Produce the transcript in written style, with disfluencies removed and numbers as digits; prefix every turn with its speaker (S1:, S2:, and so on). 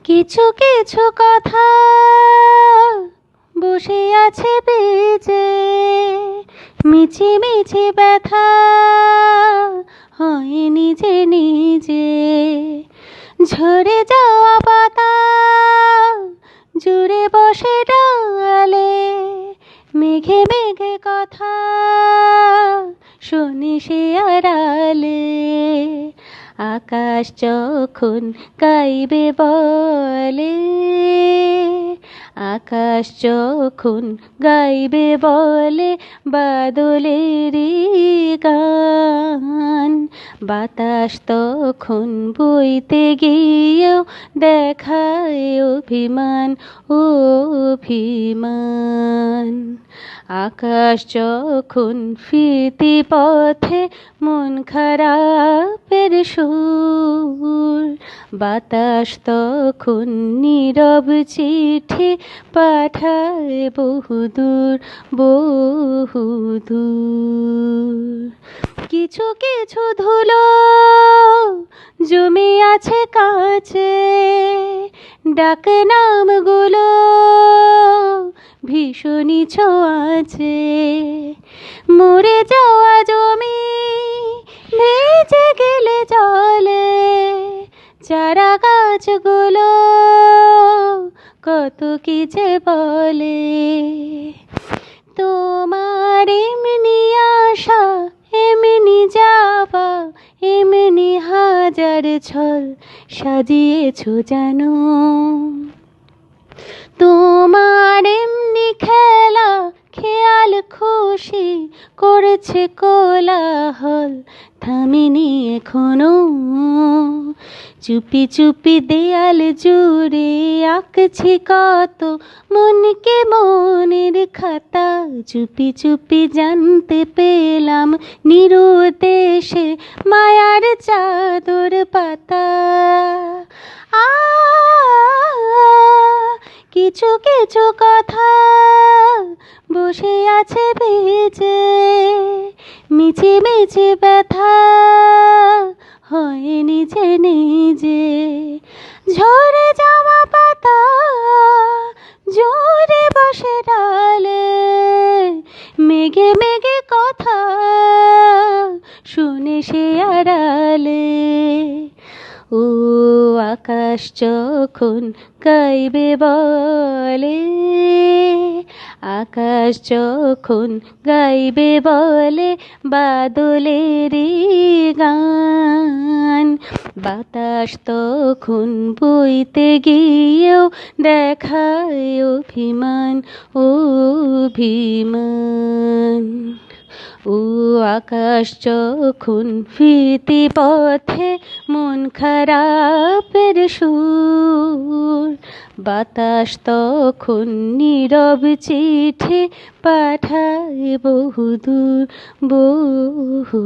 S1: কিছু কিছু কথা বসে আছে বেজে, মিছি মিছি ব্যথা হয় নিজে নিজে। ঝরে যাওয়া পাতা জুড়ে বসে ডালে, মেঘে মেঘে কথা শুনি সে আড়ালে। আকাশ যখন গাইবে বলে, আকাশ যখন গাইবে বলে বাদলেরই গান, বাতাস তখন বইতে গিয়েও দেখায় অভিমান অভিমান। আকাশ যখন ফিরতি পথে মন খারাপের সুর, বাতাস তখন নীরব চিঠি পাঠায় বহুদূর বহুদূর। কিছু কিছু ধুলো জমে আছে কাছে, ডাক নামগুলো ভীষণই ছোঁয়াছে। মরে যাওয়া জমি ভেজে গেলে জলে, চারা গাছগুলো কত কি যে বলে। তোমার এমনি আশা এমনি যাবা, এমনি হাজার ছল সাজিয়েছো জানো। তোমার এমনি খেলা খেয়াল খুশি করেছে কোলাহল, থামেনি এখনো। চুপি চুপি দেয়াল জুড়ে আঁকছি কত মনকে মনের খাতা। চুপি চুপি জানতে পেলাম নিরুদ্দেশে মায়ার চাদর পাতা। কিছু কিছু কথা বসে আছে ভেজে, মিছি মিছি ব্যথা হয় নিজে নিজে। ঝরে যাওয়া পাতা জোরে বসে ডালে, মেঘে মেঘে কথা শুনে সে আড়ালে। ও আকাশ যখন গাইবে বলে, আকাশ যখন গাইবে বলে বাদলেরই গান, বাতাস তখন বইতে গিয়েও দেখায় অভিমান অভিমান। ও আকাশ যখন ফিরতি পথে মন খারাপের সুর, বাতাস তখন নীরব চিঠি পাঠায় বহুদূর বহুদূর।